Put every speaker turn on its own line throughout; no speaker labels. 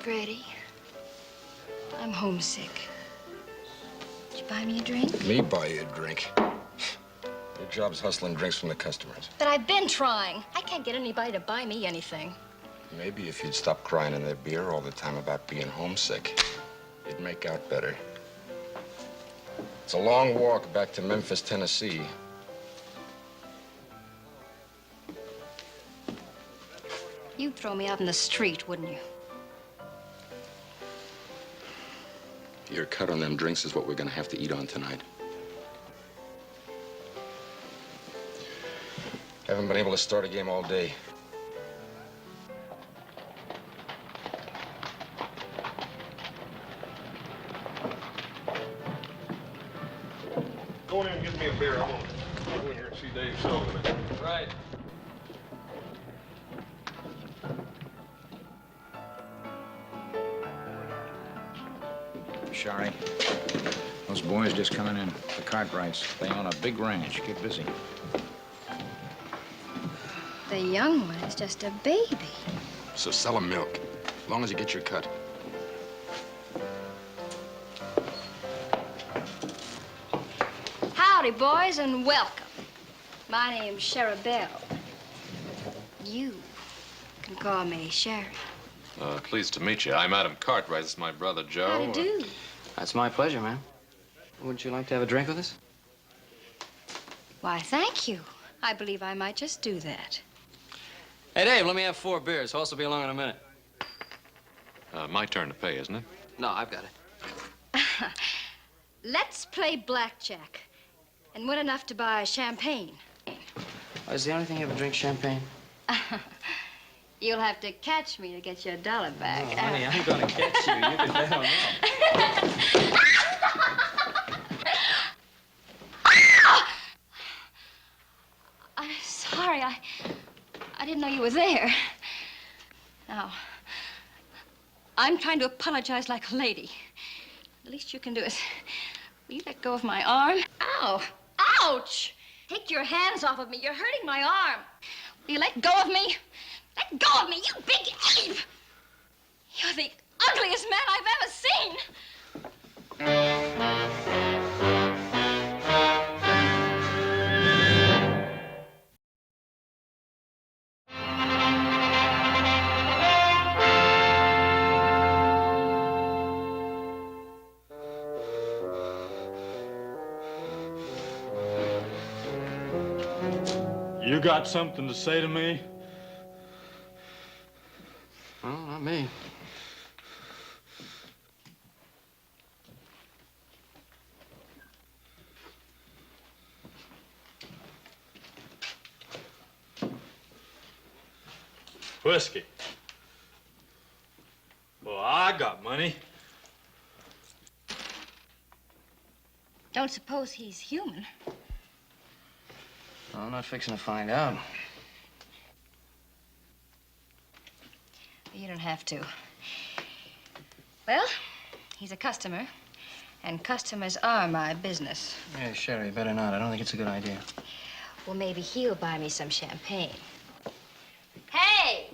Freddie, I'm homesick. Did you buy me a drink?
Me buy you a drink? Your job's hustling drinks from the customers.
But I've been trying. I can't get anybody to buy me anything.
Maybe if you'd stop crying in that beer all the time about being homesick, you'd make out better. It's a long walk back to Memphis, Tennessee.
You'd throw me out in the street, wouldn't you?
Your cut on them drinks is what we're gonna have to eat on tonight. Haven't been able to start a game all day.
Go in there and get me a beer. I want to go in here and see Dave Sullivan.
Right.
Shari, those boys just coming in. The Cartwrights. They own a big ranch. Get busy.
The young one is just a baby.
So sell 'em milk, as long as you get your cut.
Howdy, boys, and welcome. My name's Sherry Bell. You can call me Sherry.
Pleased to meet you. I'm Adam Cartwright. This is my brother, Joe.
How do you do?
That's my pleasure, ma'am. Wouldn't you like to have a drink with us?
Why, thank you. I believe I might just do that.
Hey, Dave, let me have 4 beers. Horse will be along in a minute.
My turn to pay, isn't it?
No, I've got it.
Let's play blackjack and win enough to buy champagne.
Oh, is the only thing you ever drink champagne?
You'll have to catch me to get your $1 back.
Oh, honey, I'm gonna catch you. You can bet on that.
I'm sorry. I didn't know you were there. Now, I'm trying to apologize like a lady. The least you can do is, will you let go of my arm? Ow! Ouch! Take your hands off of me. You're hurting my arm. Will you let go of me? Let go of me, you big ape! You're the ugliest man I've ever seen.
You got something to say to me?
Well, not me.
Whiskey. Well, I got money.
Don't suppose he's human.
I'm not fixing to find out.
You don't have to. Well, he's a customer, and customers are my business.
Yeah, Sherry, better not. I don't think it's a good idea.
Well, maybe he'll buy me some champagne. Hey!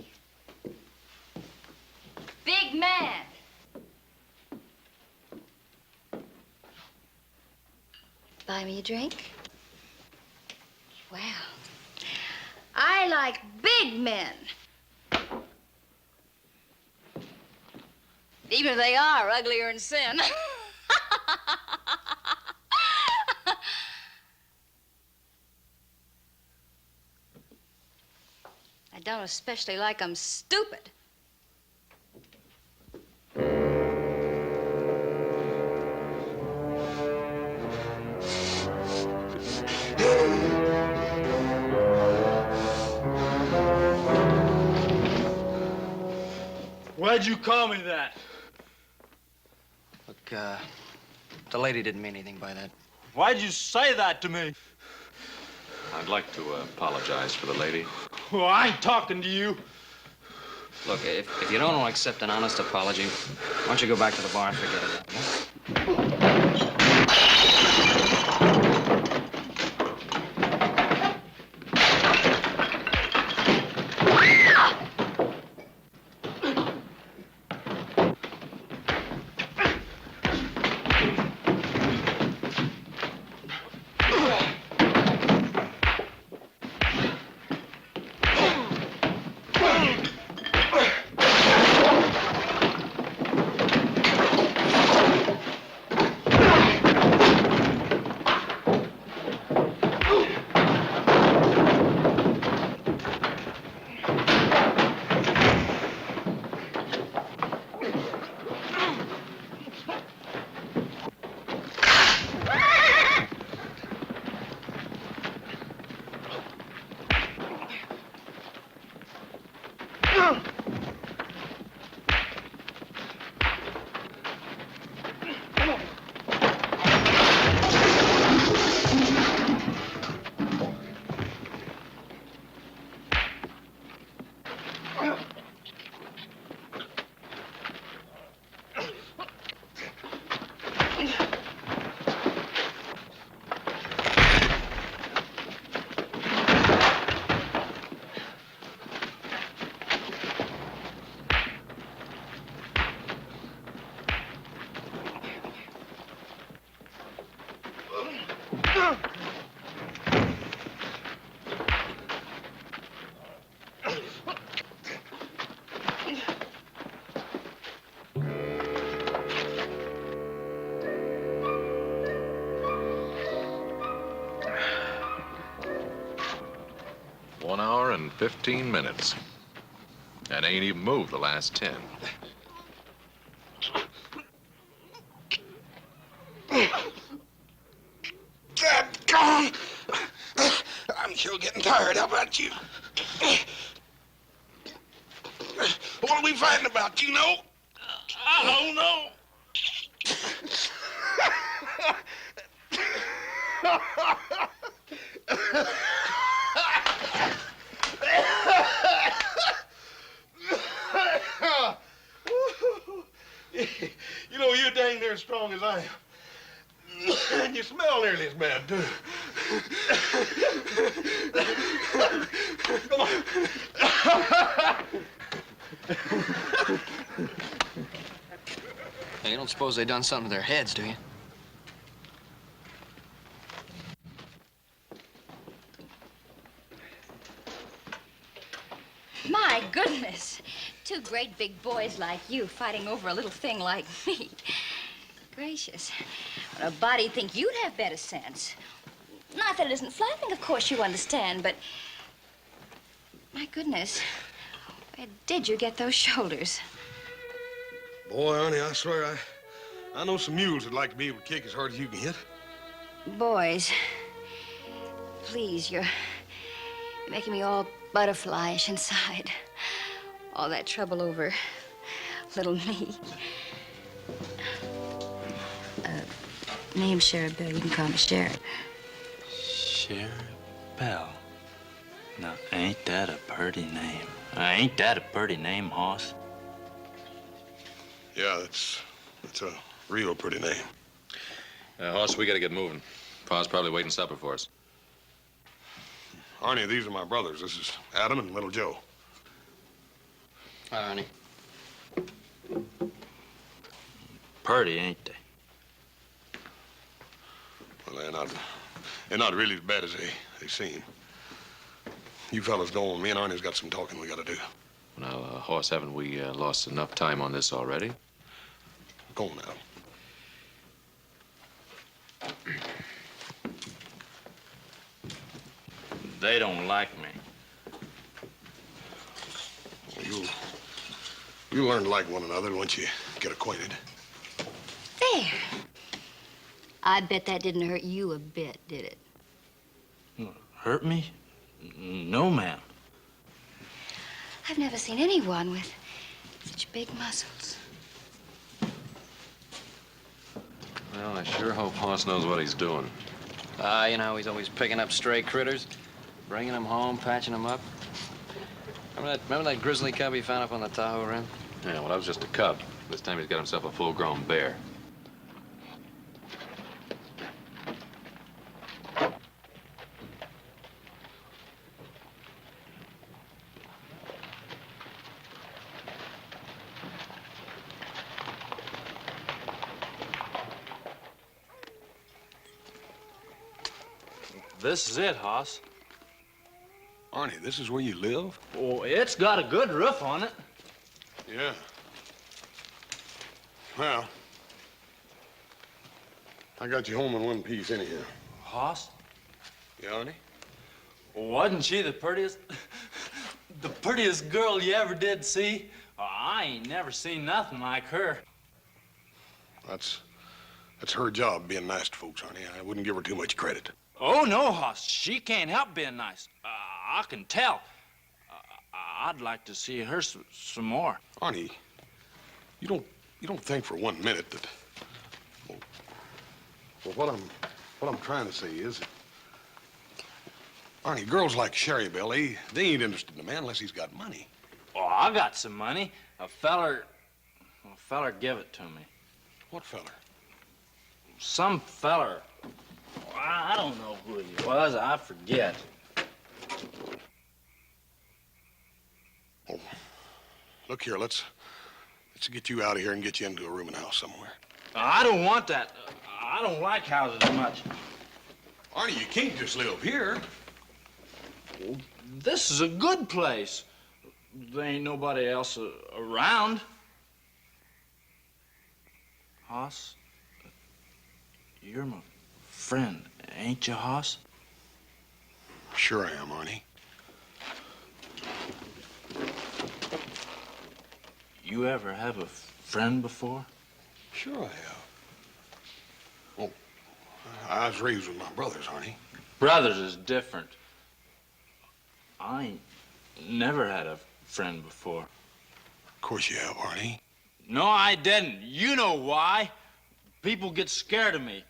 Big man! Buy me a drink? Well, I like big men. Even if they are uglier than sin. I don't especially like 'em stupid.
Why'd you call me that?
Look, the lady didn't mean anything by that.
Why'd you say that to me?
I'd like to apologize for the lady.
Well, I ain't talking to you.
Look, if you don't want to accept an honest apology, why don't you go back to the bar and forget it? Yeah?
15 minutes. And ain't even moved the last 10.
Dadgone! I'm sure getting tired. How about you? What are we fighting about, you know? I don't know. You know, you're dang near as strong as I am. And you smell nearly as bad, too. Come on.
Hey, you don't suppose they done something to their heads, do you?
My goodness. Two great big boys like you fighting over a little thing like me. Gracious. When a body'd think you'd have better sense. Not that it isn't flattering, of course you understand, but... My goodness. Where did you get those shoulders?
Boy, honey, I swear, I know some mules that'd like to be able to kick as hard as you can hit.
Boys, please, you're making me all butterflyish inside. All that trouble over little me. Name's Sheriff Bell. You can call me Sheriff.
Sheriff Bell. Now, ain't that a pretty name? Ain't that a pretty name, Hoss?
Yeah, that's a real pretty name.
Hoss, we gotta get moving. Pa's probably waiting supper for us.
Arnie, these are my brothers. This is Adam and little Joe.
Hi, Arnie.
Pretty, ain't they?
Well, they're not really as bad as they seem. You fellas go on. Me and Arnie's got some talking we gotta do.
Now, Hoss, haven't we lost enough time on this already?
Go on now.
They don't like me.
Well, you'll learn to like one another once you get acquainted.
There. I bet that didn't hurt you a bit, did it?
Hurt me? No, ma'am.
I've never seen anyone with such big muscles.
Well, I sure hope Hoss knows what he's doing.
You know, he's always picking up stray critters, bringing them home, patching them up. Remember that grizzly cub he found up on the Tahoe Rim?
Yeah, well, that was just a cub. This time he's got himself a full-grown bear.
This is it, Hoss.
Arnie, this is where you live?
Oh, it's got a good roof on it.
Yeah. Well, I got you home in one piece anyhow.
Hoss,
Yeah, Arnie?
wasn't she the prettiest, the prettiest girl you ever did see? Oh, I ain't never seen nothing like her.
That's her job, being nice to folks, Arnie. I wouldn't give her too much credit.
Oh, no, Hoss. She can't help being nice. I can tell. I'd like to see her some more.
Arnie, you don't think for 1 minute that... Well, what I'm trying to say is... Arnie, girls like Sherry Bell, they ain't interested in a man unless he's got money.
Oh, I got some money. A feller give it to me.
What feller?
Some feller. I don't know who he was. I forget.
Oh, look here, let's get you out of here and get you into a rooming house somewhere.
I don't want that. I don't like houses much.
Arnie, you can't just live here.
This is a good place. There ain't nobody else around. Hoss, you're my friend, ain't you, Hoss?
Sure I am, Arnie.
You ever have a friend before?
Sure I have. Well, I was raised with my brothers, Arnie.
Brothers is different. I ain't never had a friend before.
Of course you have, Arnie.
No, I didn't. You know why. People get scared of me.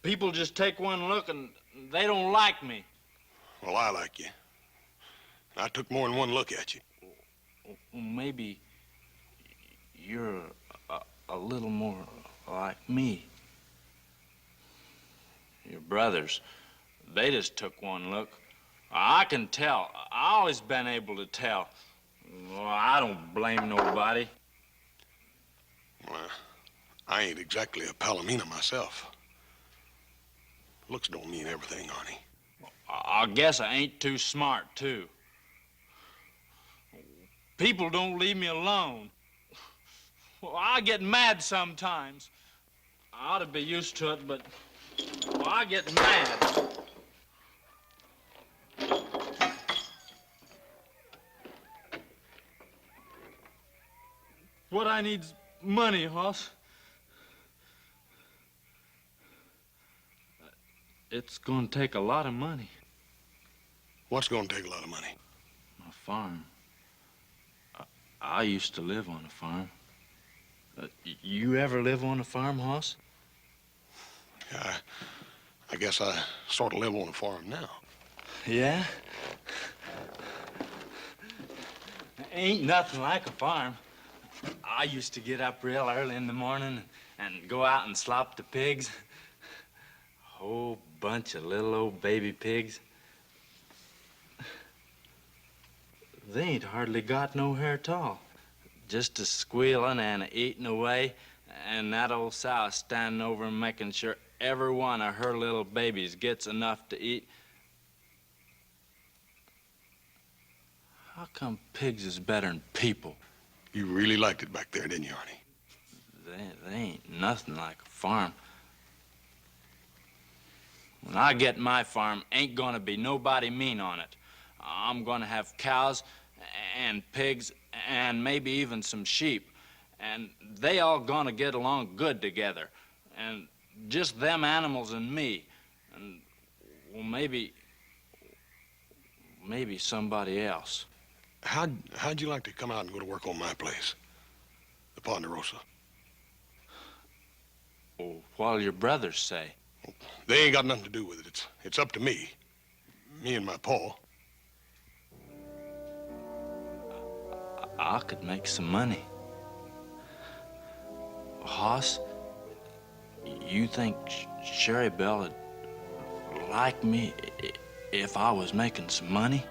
People just take one look and they don't like me.
Well, I like you. I took more than one look at you.
Well, maybe you're a little more like me. Your brothers, they just took one look. I can tell. I always been able to tell. Well, I don't blame nobody.
Well, I ain't exactly a Palomino myself. Looks don't mean everything, Arnie.
I guess I ain't too smart, too. People don't leave me alone. Well, I get mad sometimes. I ought to be used to it, but well, I get mad. What I need's money, Hoss. It's gonna take a lot of money.
What's gonna take a lot of money?
My farm. I used to live on a farm. You ever live on a farm, Hoss?
Yeah, I guess I sort of live on a farm now.
Yeah? Ain't nothing like a farm. I used to get up real early in the morning and go out and slop the pigs. A whole bunch of little old baby pigs. They ain't hardly got no hair at all. Just a squealing and a eating away, and that old sow standing over and making sure every one of her little babies gets enough to eat. How come pigs is better than people?
You really liked it back there, didn't you, Arnie?
They ain't nothing like a farm. When I get my farm, ain't gonna be nobody mean on it. I'm gonna have cows and pigs and maybe even some sheep. And they all gonna get along good together. And just them animals and me. And, well, maybe somebody else.
How'd you like to come out and go to work on my place? The Ponderosa.
Well, what'll your brothers say?
They ain't got nothing to do with it. It's up to me. Me and my pa.
I could make some money. Hoss, you think Sherry Belle would like me if I was making some money?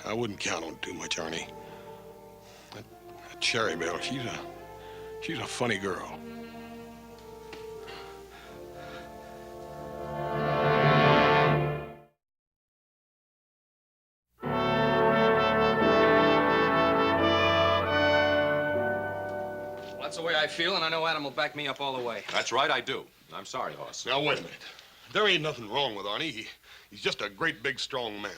I wouldn't count on it too much, Arnie. That Sherry Belle, she's a funny girl.
That's the way I feel, and I know Adam will back me up all the way.
That's right, I do. I'm sorry, Hoss.
Now, wait a minute. There ain't nothing wrong with Arnie. He's just a great, big, strong man.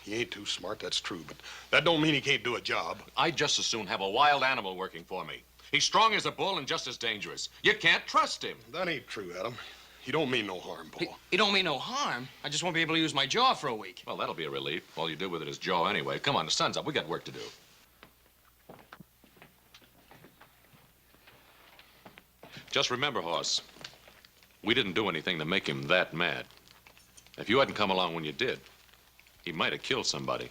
He ain't too smart, that's true, but that don't mean he can't do a job.
I'd just as soon have a wild animal working for me. He's strong as a bull and just as dangerous. You can't trust him.
That ain't true, Adam. He don't mean no harm, Paul.
He don't mean no harm. I just won't be able to use my jaw for a week.
Well, that'll be a relief. All you do with it is jaw anyway. Come on, the sun's up. We got work to do. Just remember, Hoss, we didn't do anything to make him that mad. If you hadn't come along when you did, he might have killed somebody.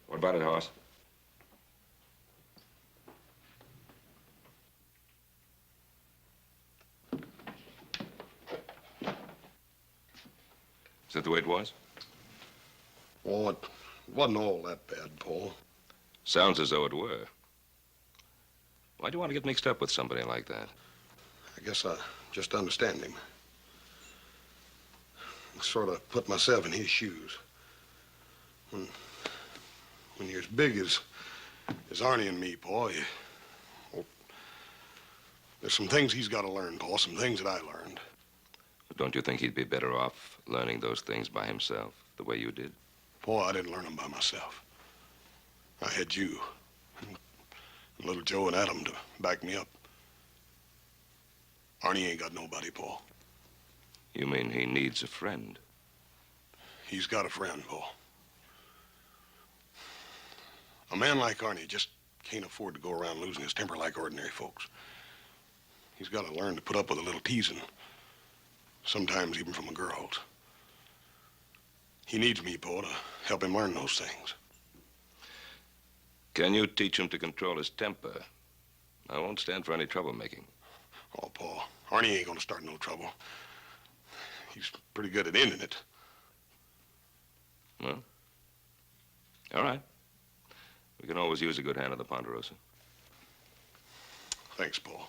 What about it, Hoss? Is that the way it was?
Oh, it wasn't all that bad, Paul.
Sounds as though it were. Why do you want to get mixed up with somebody like that?
I guess I just understand him. I sort of put myself in his shoes. When you're as big as Arnie and me, Paul, well, there's some things he's got to learn, Paul, some things that I learned.
But don't you think he'd be better off learning those things by himself, the way you did?
Paul, I didn't learn them by myself. I had you and little Joe and Adam to back me up. Arnie ain't got nobody, Paul.
You mean he needs a friend?
He's got a friend, Paul. A man like Arnie just can't afford to go around losing his temper like ordinary folks. He's got to learn to put up with a little teasing, sometimes even from the girls. He needs me, Paul, to help him learn those things.
Can you teach him to control his temper? I won't stand for any troublemaking.
Oh, Paul, Arnie ain't gonna start no trouble. He's pretty good at ending it.
Well, all right. We can always use a good hand at the Ponderosa.
Thanks, Paul.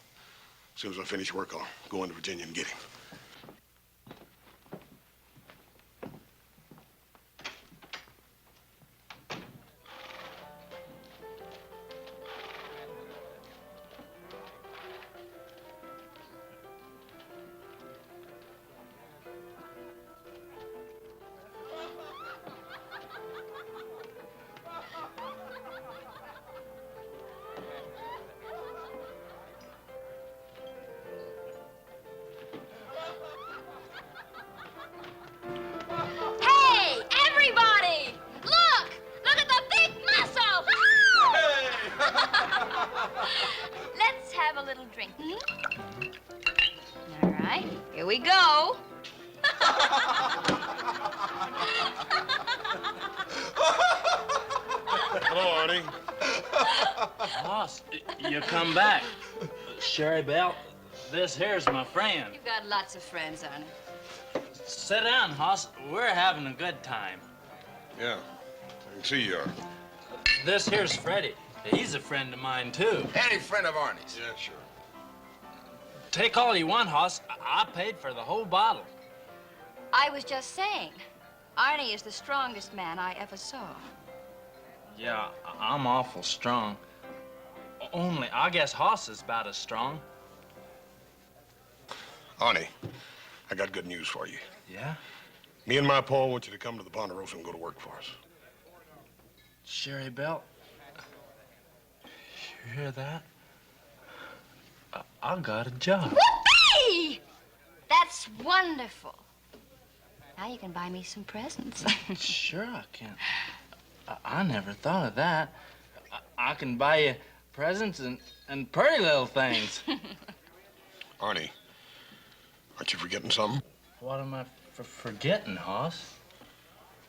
As soon as I finish work, I'll go into Virginia and get him.
Hey, everybody! Look! Look at the big muscle! Let's have a little drink. All right, here we go.
Hello, Arnie.
Hoss, you come back. Sherry Belle, this here's my friend.
You've got lots of friends, Arnie.
Sit down, Hoss. We're having a good time.
Yeah, I can see you are.
This here's Freddie. He's a friend of mine, too.
Any friend of Arnie's.
Yeah, sure.
Take all you want, Hoss. I paid for the whole bottle.
I was just saying, Arnie is the strongest man I ever saw.
Yeah, I'm awful strong. Only, I guess Hoss is about as strong.
Arnie, I got good news for you.
Yeah?
Me and my Paul want you to come to the Ponderosa and go to work for us.
Sherry Belle, you hear that? I got a job.
Whoopee! That's wonderful. Now you can buy me some presents.
Sure I can. I never thought of that. I can buy you presents and pretty little things.
Arnie, aren't you forgetting something?
What am I forgetting, Hoss?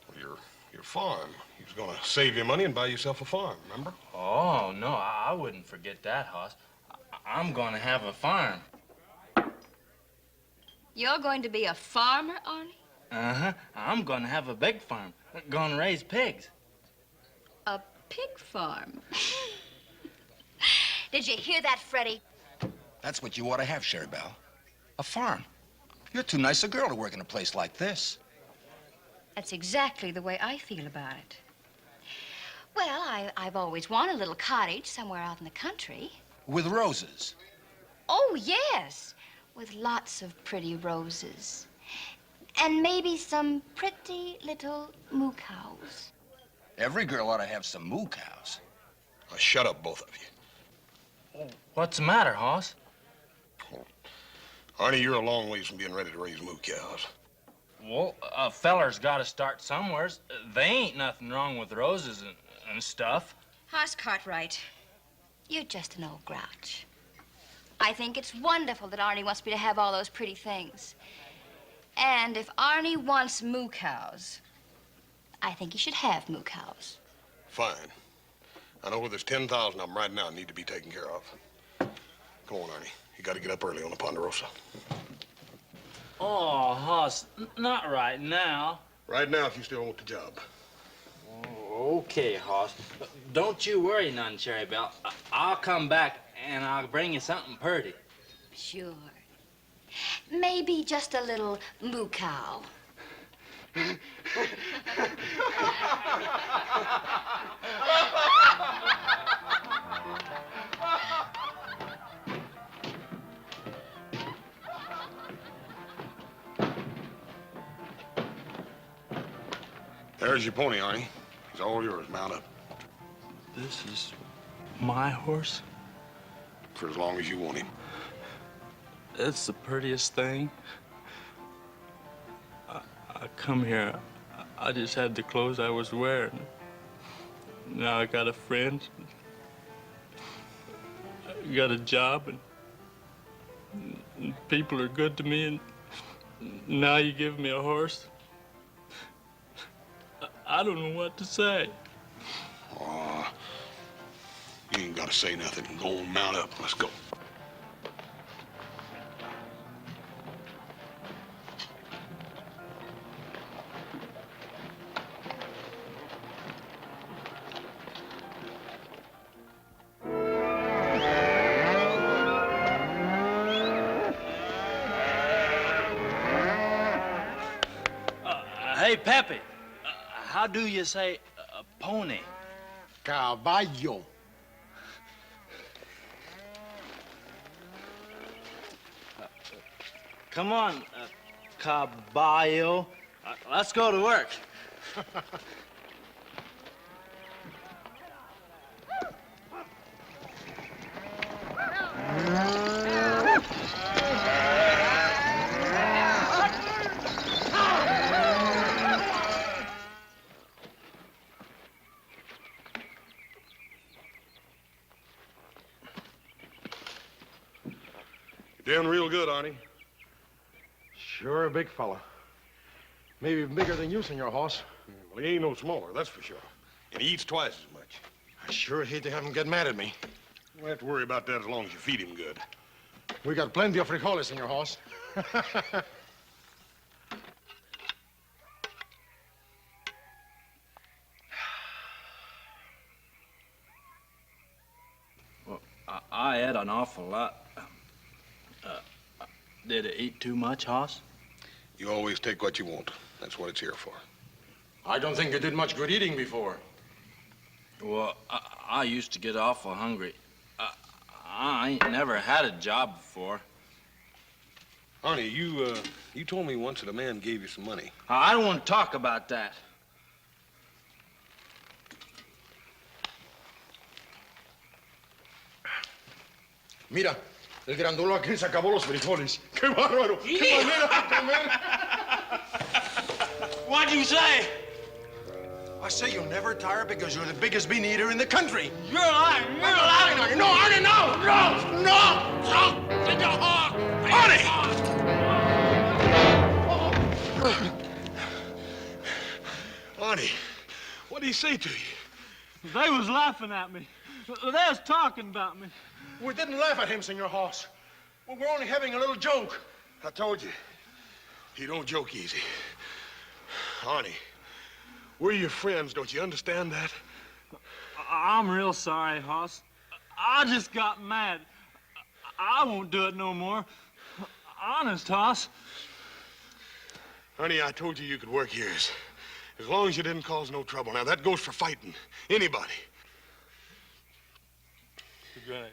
Well, your farm. He was gonna save you money and buy yourself a farm, remember?
Oh, no, I wouldn't forget that, Hoss. I'm gonna have a farm.
You're going to be a farmer, Arnie?
Uh-huh. I'm gonna have a big farm. Gonna raise pigs.
A pig farm. Did you hear that, Freddie?
That's what you ought to have, Sherry Belle. A farm. You're too nice a girl to work in a place like this.
That's exactly the way I feel about it. Well, I've always wanted a little cottage somewhere out in the country.
With roses.
Oh, yes, with lots of pretty roses. And maybe some pretty little moo cows.
Every girl ought to have some moo cows.
Now, shut up, both of you.
What's the matter, Hoss?
Arnie, you're a long ways from being ready to raise moo cows.
Well, a feller's got to start somewheres. They ain't nothing wrong with roses and stuff.
Hoss Cartwright, you're just an old grouch. I think it's wonderful that Arnie wants me to have all those pretty things. And if Arnie wants moo cows, I think he should have moo cows.
Fine. I know where there's 10,000 of them right now need to be taken care of. Come on, Arnie. You got to get up early on the Ponderosa.
Oh, Hoss, not right now.
Right now, if you still want the job.
Oh, okay, Hoss. Don't you worry none, Sherry Belle. I'll come back and I'll bring you something pretty.
Sure. Maybe just a little moo cow.
There's your pony, Arnie. He's all yours. Mount up.
This is my horse?
For as long as you want him.
It's the prettiest thing. I come here, I just had the clothes I was wearing. Now I got a friend. I got a job, and people are good to me, and now you give me a horse. I don't know what to say.
Aw, you ain't got to say nothing. Go on, mount up. Let's go.
Hey, Pepe, how do you say pony?
Caballo.
Come on, caballo. Let's go to work.
You're doing real good, Arnie.
Sure a big fella. Maybe even bigger than you, Senor Hoss.
Well, he ain't no smaller, that's for sure. And he eats twice as much.
I sure hate to have him get mad at me.
You don't have to worry about that as long as you feed him good.
We got plenty of frijoles, Senor Hoss.
Well, I ate an awful lot. Did it eat too much, Hoss?
You always take what you want. That's what it's here for.
I don't think you did much good eating before.
Well, I used to get awful hungry. I ain't never had a job before.
Arnie, you told me once that a man gave you some money.
I don't want to talk about that.
Mira, el grandolo aquel se acabó los frijoles. ¡Qué bárbaro! ¡Qué manera de comer!
What'd you say?
I say you'll never tire because you're the biggest bean eater in the country.
You're lying. You're lying.
No, Arnie, no! No! No! No! Take your horse!
Arnie, what did he say to you?
They was laughing at me. They was talking about me.
We didn't laugh at him, Senor Hoss. We're only having a little joke.
I told you, he don't joke easy. Arnie, we're your friends, don't you understand that?
I'm real sorry, Hoss. I just got mad. I won't do it no more. Honest, Hoss.
Arnie, I told you you could work here as long as you didn't cause no trouble. Now, that goes for fighting anybody.
You're gonna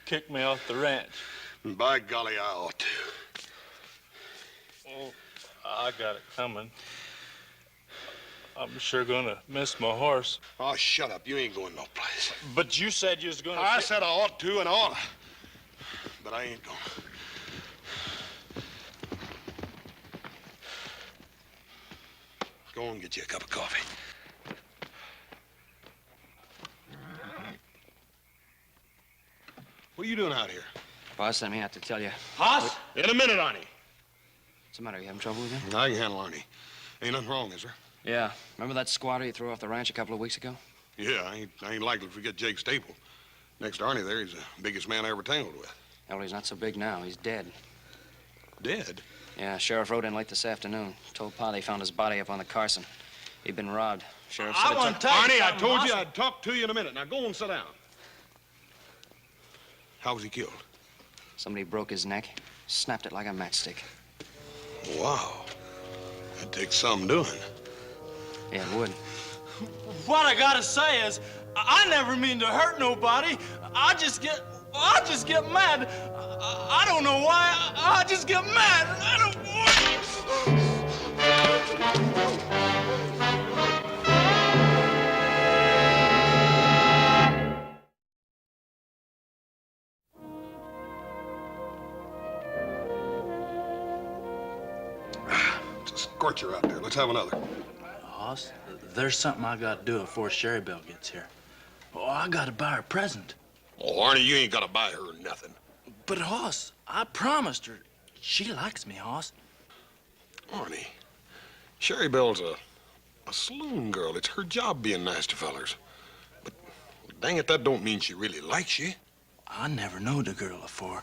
kick me off the ranch.
By golly, I ought to.
Oh, I got it coming. I'm sure gonna miss my horse.
Oh, shut up. You ain't going no place.
But you said you was gonna...
I said I ought to and I oughta. But I ain't going. Go and get you a cup of coffee. What are you doing out here?
Boss sent me out to tell you.
Hoss?
In a minute, Arnie.
What's the matter? You having trouble again?
I can handle Arnie. Ain't nothing wrong, is there?
Yeah. Remember that squatter you threw off the ranch a couple of weeks ago?
Yeah, I ain't likely to forget Jake Staple. Next to Arnie there, he's the biggest man I ever tangled with.
Yeah, well, he's not so big now. He's dead.
Dead?
Yeah, sheriff rode in late this afternoon. Told Pa they found his body up on the Carson. He'd been robbed. Sheriff said
I want to tell you
Arnie, I
something,
told
Hoss.
you I'd talk to you in a minute. Now go and sit down. How was he killed?
Somebody broke his neck, snapped it like a matchstick.
Wow. That takes some doing.
Yeah, it would.
What I gotta say is, I never mean to hurt nobody. I just get mad. I don't know why. I just get mad. I don't want...
scorcher out there. Let's have another.
Hoss, there's something I gotta do before Sherry Belle gets here. Oh, I gotta buy her a present.
Oh, Arnie, you ain't gotta buy her nothing.
But, Hoss, I promised her. She likes me, Hoss.
Arnie, Sherry Belle's a saloon girl. It's her job being nice to fellers. But dang it, that don't mean she really likes you.
I never knowed a girl before.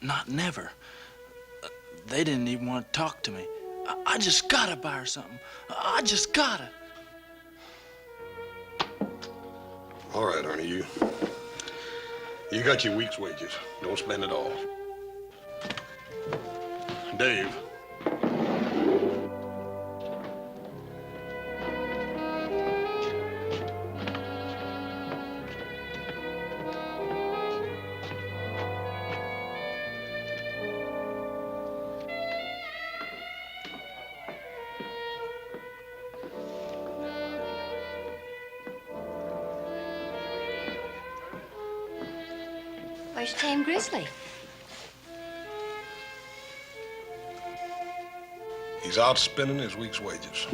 Not never. They didn't even want to talk to me. I just gotta buy her something. I just gotta.
All right, Arnie, you got your week's wages. Don't spend it all. Dave.
Where's Tame Grizzly?
He's out spending his week's wages.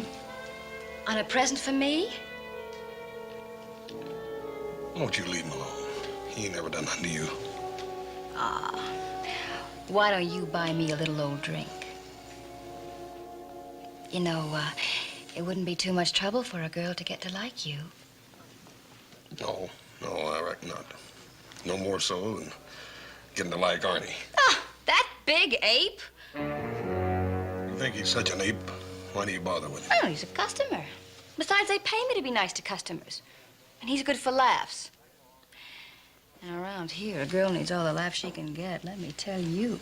On a present for me?
Won't you leave him alone? He ain't never done nothing to you.
Why don't you buy me a little old drink? You know, it wouldn't be too much trouble for a girl to get to like you.
No, I reckon not. No more so than getting to like Arnie.
Ah, that big ape?
You think he's such an ape? Why do you bother with him?
Oh, he's a customer. Besides, they pay me to be nice to customers. And he's good for laughs. And around here, a girl needs all the laughs she can get, let me tell you.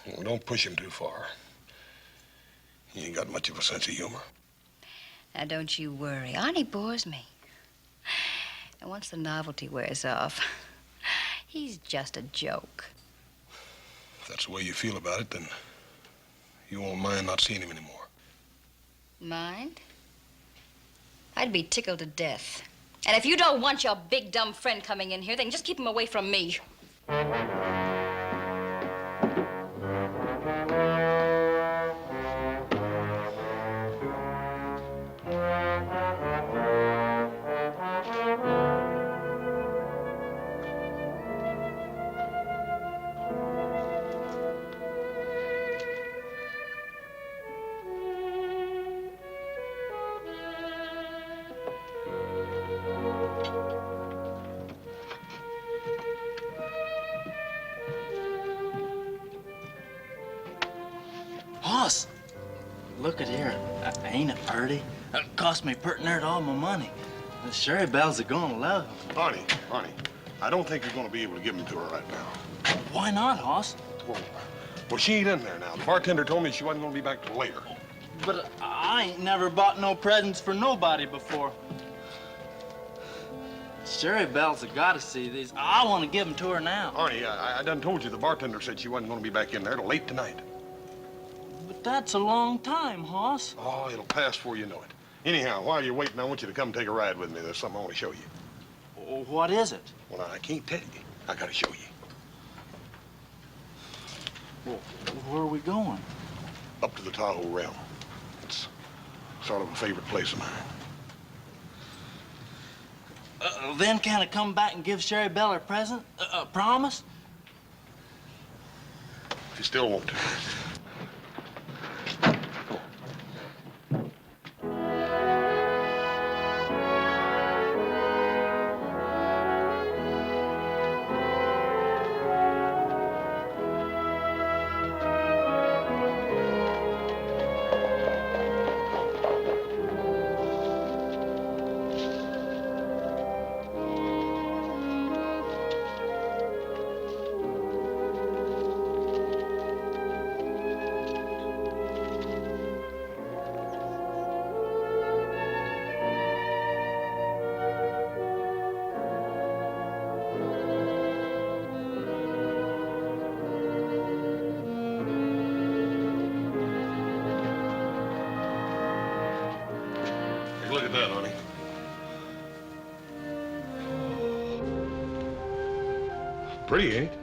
Well, don't push him too far. He ain't got much of a sense of humor.
Now, don't you worry. Arnie bores me. And once the novelty wears off, he's just a joke.
If that's the way you feel about it, then you won't mind not seeing him anymore.
Mind? I'd be tickled to death. And if you don't want your big, dumb friend coming in here, then just keep him away from me.
Hoss, look at here. Ain't it pretty? It cost me pretty near all my money. The Sherry Belle's are gonna love him.
Arnie, I don't think you're gonna be able to give him to her right now.
Why not, Hoss?
Well, she ain't in there now. The bartender told me she wasn't gonna be back till later.
But I ain't never bought no presents for nobody before. Sherry Belle's have gotta see these. I want to give them to her now.
Arnie, I done told you the bartender said she wasn't gonna be back in there till late tonight.
But that's a long time, Hoss.
Oh, it'll pass before you know it. Anyhow, while you're waiting, I want you to come take a ride with me. There's something I want to show you.
What is it?
Well, I can't tell you. I gotta show you.
Well, where are we going?
Up to the Tahoe Realm. It's sort of a favorite place of mine.
Then can I come back and give Sherry Belle her present? Promise?
If you still want to. Look at that, honey. Pretty, ain't it?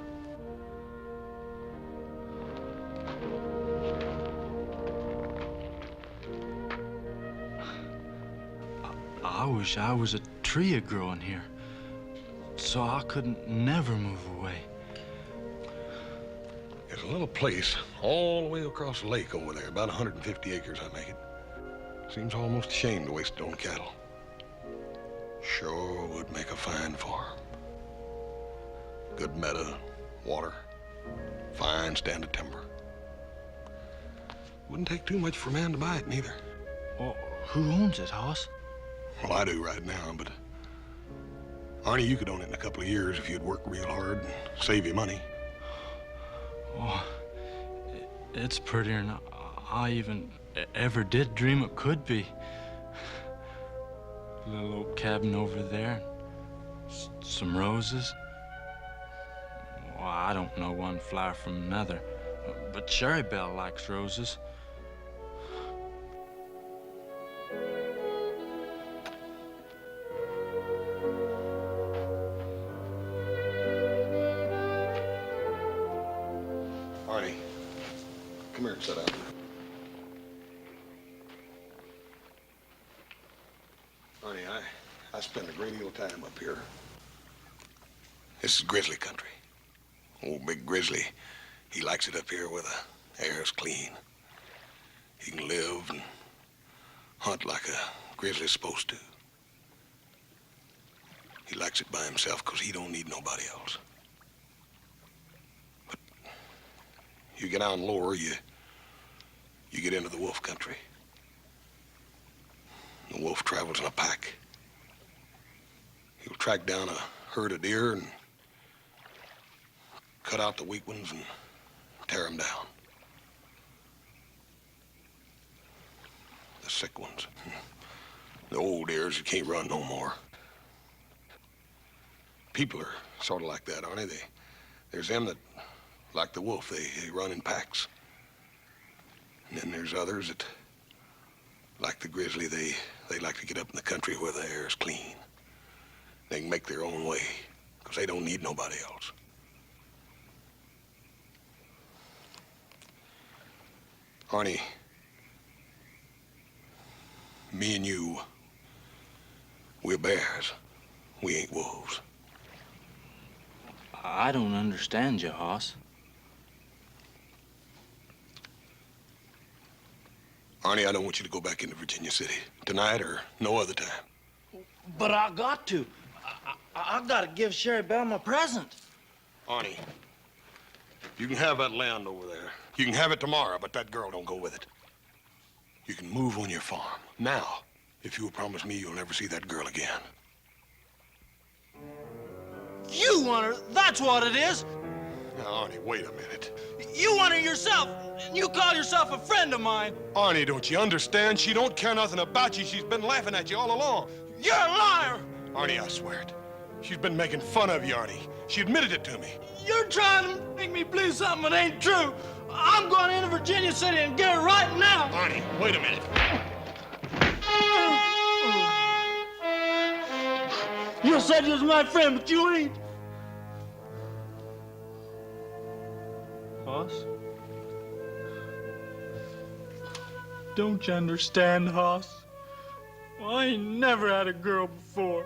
I wish I was a tree growing here, so I couldn't never move away.
There's a little place all the way across the lake over there, about 150 acres, I make it. Seems almost a shame to waste it on cattle. Sure would make a fine farm. Good meadow, water, fine stand of timber. Wouldn't take too much for a man to buy it, neither.
Well, who owns it, Hoss?
Well, I do right now, but Arnie, you could own it in a couple of years if you'd work real hard and save you money.
Oh, it's prettier than I even ever did dream it could be. Little old cabin over there, some roses. Well, I don't know one flower from another, but Cherry Belle likes roses.
Arnie, come here and sit down. Arnie, I spend a great deal of time up here. This is grizzly country. Old Big Grizzly, he likes it up here where the air's clean. He can live and hunt like a grizzly's supposed to. He likes it by himself because he don't need nobody else. But you get down lower, you get into the wolf country. The wolf travels in a pack. He'll track down a herd of deer and cut out the weak ones and tear them down. The sick ones. The old deers that can't run no more. People are sort of like that, aren't they? There's them that, like the wolf, they run in packs. And then there's others that, like the grizzly, they like to get up in the country where the air is clean. They can make their own way, because they don't need nobody else. Arnie, me and you, we're bears. We ain't wolves.
I don't understand you, Hoss.
Arnie, I don't want you to go back into Virginia City tonight or no other time.
But I got to. I gotta give Cherry Belle my present.
Arnie, you can have that land over there. You can have it tomorrow, but that girl don't go with it. You can move on your farm. Now, if you'll promise me you'll never see that girl again.
You want her, that's what it is.
Now, Arnie, wait a minute.
You want her yourself, and you call yourself a friend of mine.
Arnie, don't you understand? She don't care nothing about you. She's been laughing at you all along.
You're a liar.
Arnie, I swear it. She's been making fun of you, Arnie. She admitted it to me.
You're trying to make me believe something that ain't true. I'm going into Virginia City and get her right now.
Arnie, wait a minute.
You said you was my friend, but you ain't. Hoss? Don't you understand, Hoss? Well, I ain't never had a girl before.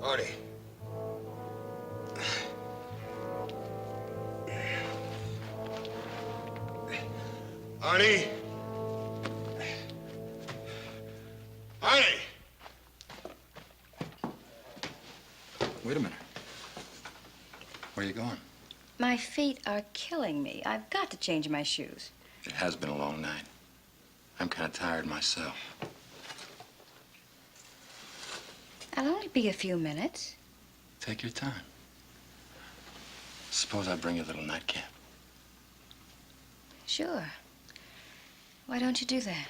Arnie. Arnie. Arnie.
Wait a minute. Where are you going?
My feet are killing me. I've got to change my shoes.
It has been a long night. I'm kind of tired myself.
I'll only be a few minutes.
Take your time. Suppose I bring you a little nightcap.
Sure. Why don't you do that?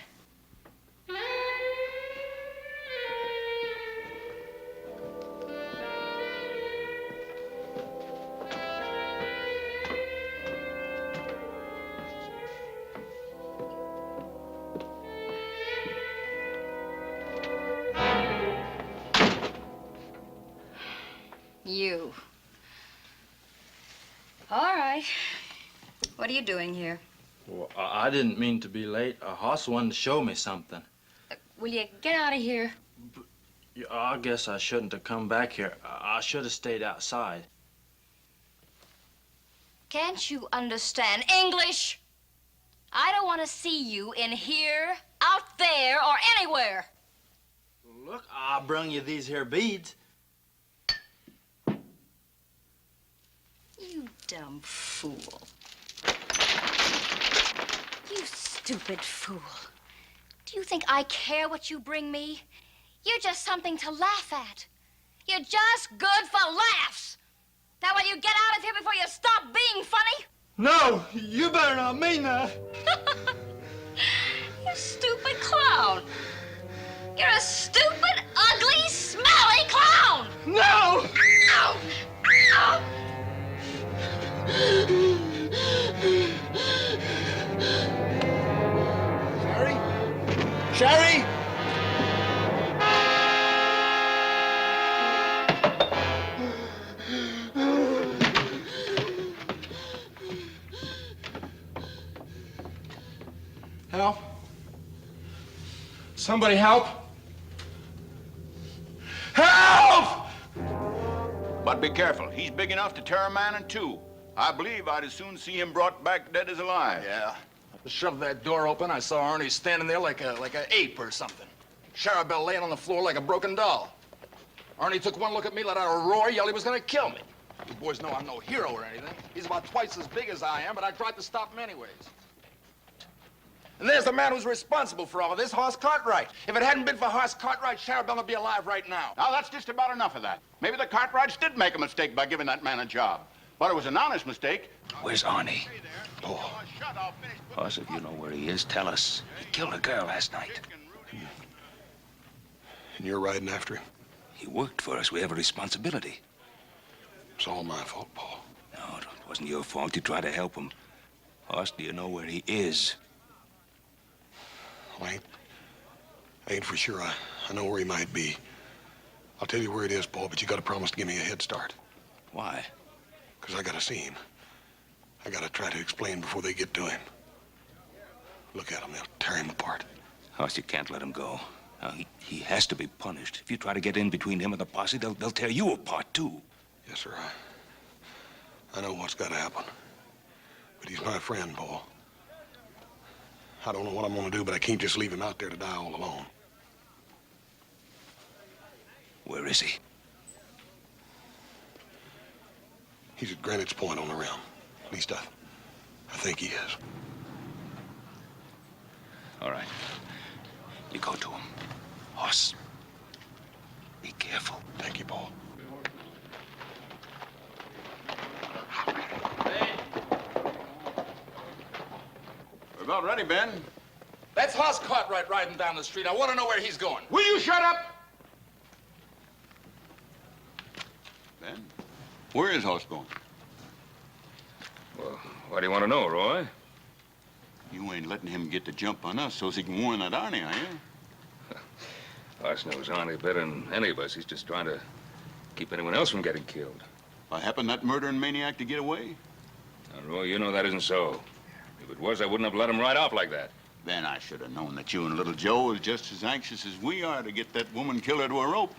You. All right. What are you doing here?
Well, I didn't mean to be late. Hoss wanted to show me something.
Will you get out of here?
Yeah, I guess I shouldn't have come back here. I should have stayed outside.
Can't you understand English? I don't want to see you in here, out there, or anywhere.
Look, I brung you these here beads.
You dumb fool. You stupid fool. Do you think I care what you bring me? You're just something to laugh at. You're just good for laughs. Now will you get out of here before you stop being funny?
No, you better not mean that.
You stupid clown. You're a stupid, ugly, smelly clown.
No!
Ow! Ow!
Sherry? Sherry?
Help? Somebody help! Help!
But be careful. He's big enough to tear a man in two. I believe I'd as soon see him brought back dead as alive.
Yeah. I shoved that door open. I saw Arnie standing there like an ape or something. Charabelle laying on the floor like a broken doll. Arnie took one look at me, let out a roar, yelled he was gonna kill me. You boys know I'm no hero or anything. He's about twice as big as I am, but I tried to stop him anyways. And there's the man who's responsible for all of this, Hoss Cartwright. If it hadn't been for Hoss Cartwright, Charabelle would be alive right now.
Now, that's just about enough of that. Maybe the Cartwrights did make a mistake by giving that man a job. But it was an honest mistake.
Where's Arnie? Hoss, if you know where he is, tell us. He killed a girl last night.
And you're riding after him?
He worked for us. We have a responsibility.
It's all my fault, Paul.
No, it wasn't your fault. You tried to help him. Hoss, do you know where he is?
Well, I ain't for sure. I know where he might be. I'll tell you where it is, Paul, but you gotta promise to give me a head start.
Why?
Because I gotta see him. I gotta try to explain before they get to him. Look at him, they'll tear him apart.
Hoss, you can't let him go. Now, he has to be punished. If you try to get in between him and the posse, they'll tear you apart, too.
Yes, sir. I know what's gotta happen. But he's my friend, Paul. I don't know what I'm gonna do, but I can't just leave him out there to die all alone.
Where is he?
He's at Greenwich Point on the rim. At least I think he is.
All right. You go to him. Hoss, be careful.
Thank you, Paul.
We're about ready, Ben.
That's Hoss Cartwright riding down the street. I want to know where he's going.
Will you shut up? Ben, where is Hoss going?
Well, what do you want to know, Roy?
You ain't letting him get the jump on us so he can warn that Arnie, are you?
Hoss knows Arnie better than any of us. He's just trying to keep anyone else from getting killed.
By happen that murdering maniac to get away?
Now, Roy, you know that isn't so. If it was, I wouldn't have let him ride off like that.
Then I should have known that you and little Joe is just as anxious as we are to get that woman killer to a rope.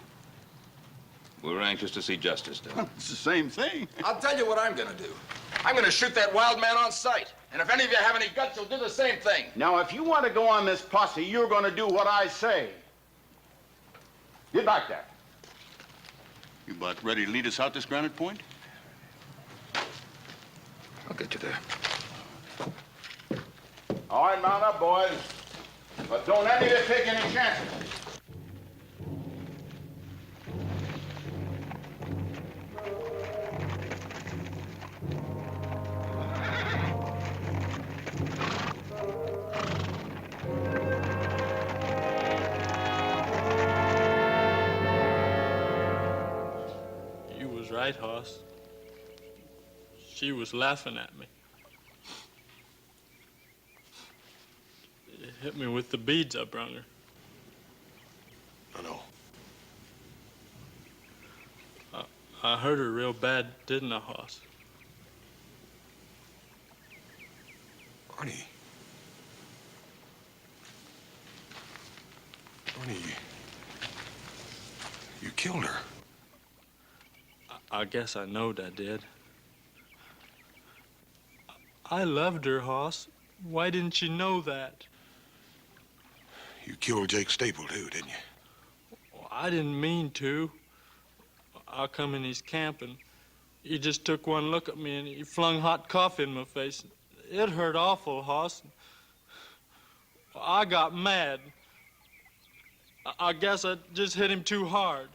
We're anxious to see justice done.
It's the same thing.
I'll tell you what I'm gonna do. I'm gonna shoot that wild man on sight. And if any of you have any guts, you'll do the same thing.
Now, if you want to go on this posse, you're going to do what I say. Get back there. You about ready to lead us out this Granite Point?
I'll get you there.
All right, mount up, boys. But don't any of you take any chances.
You was right, Hoss. She was laughing at me. It hit me with the beads I brung her.
I know.
I hurt her real bad, didn't I, Hoss?
Arnie. Arnie, you killed her.
I guess I knowed I did. I loved her, Hoss. Why didn't you know that?
You killed Jake Staple, too, didn't you?
Well, I didn't mean to. I come in his camp and he just took one look at me and he flung hot coffee in my face. It hurt awful, Hoss. I got mad. I guess I just hit him too hard.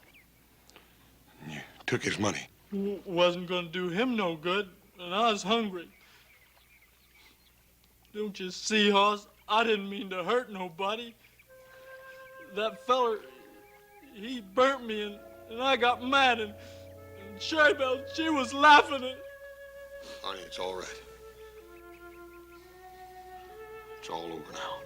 You took his money.
Wasn't gonna do him no good, and I was hungry. Don't you see, Hoss? I didn't mean to hurt nobody. That feller, he burnt me, and I got mad, and Sherry Belle, she was laughing at...
Arnie, it's all right. It's all over now.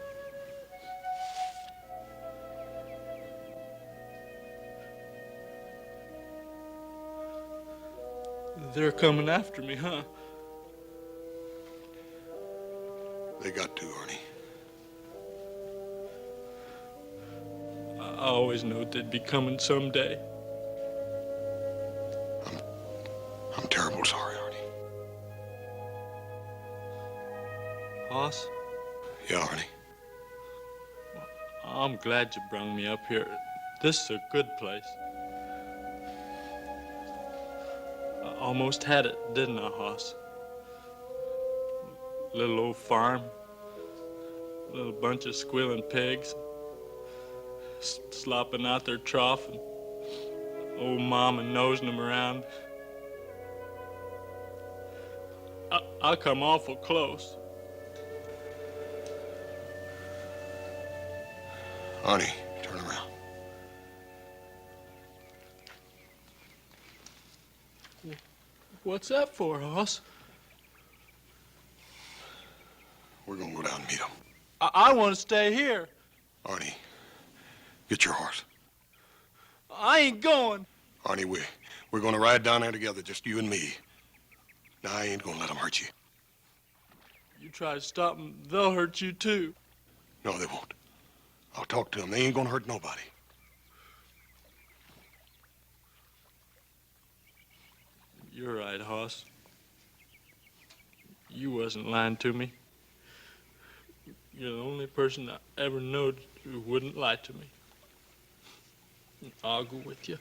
They're coming after me, huh?
They got to, Arnie.
I always knew they'd be coming someday.
I'm terrible sorry, Arnie.
Hoss?
Yeah, Arnie.
I'm glad you brung me up here. This is a good place. I almost had it, didn't I, Hoss? Little old farm, little bunch of squealing pigs, slopping out their trough, and old mama nosing them around. I come awful close.
Arnie, turn around.
What's that for, Hoss?
We're gonna go down and meet him.
I want to stay here.
Arnie, get your horse.
I ain't going.
Arnie, we're gonna ride down there together, just you and me. Now, I ain't gonna let them hurt you.
You try to stop them, they'll hurt you too.
No, they won't. I'll talk to them. They ain't gonna hurt nobody.
You're right, Hoss. You wasn't lying to me. You're the only person I ever knowed who wouldn't lie to me. I'll go with you.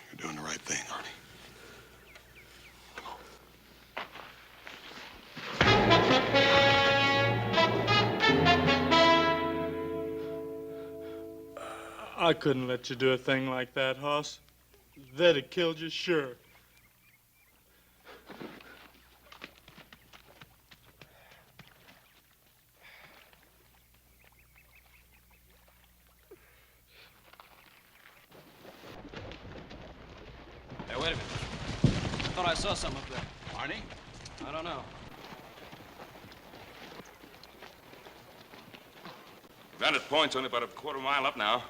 You're doing the right thing, Arnie.
I couldn't let you do a thing like that, Hoss. They'd have killed you, sure.
Hey, wait a minute. I thought I saw something up there.
Arnie?
I don't know.
Vantage Point's only about a quarter mile up now.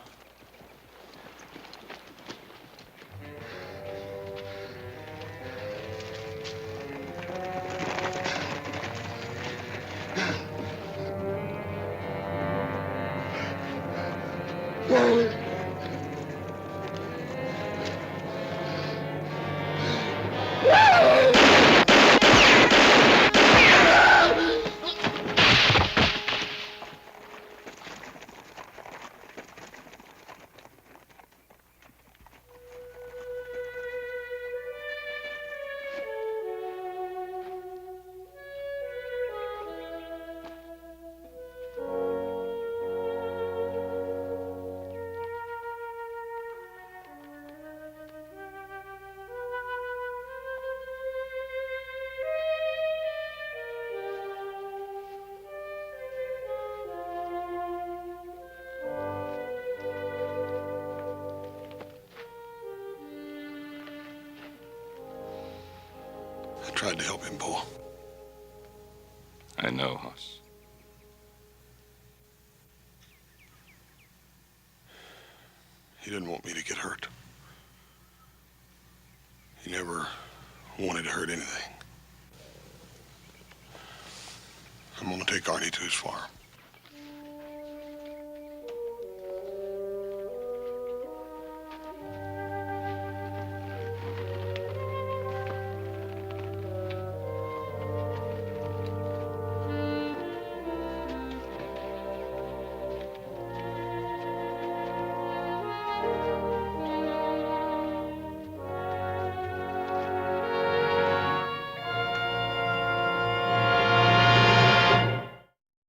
I tried to help him, Bo.
I know, Hoss.
He didn't want me to get hurt. He never wanted to hurt anything. I'm gonna take Arnie to his farm.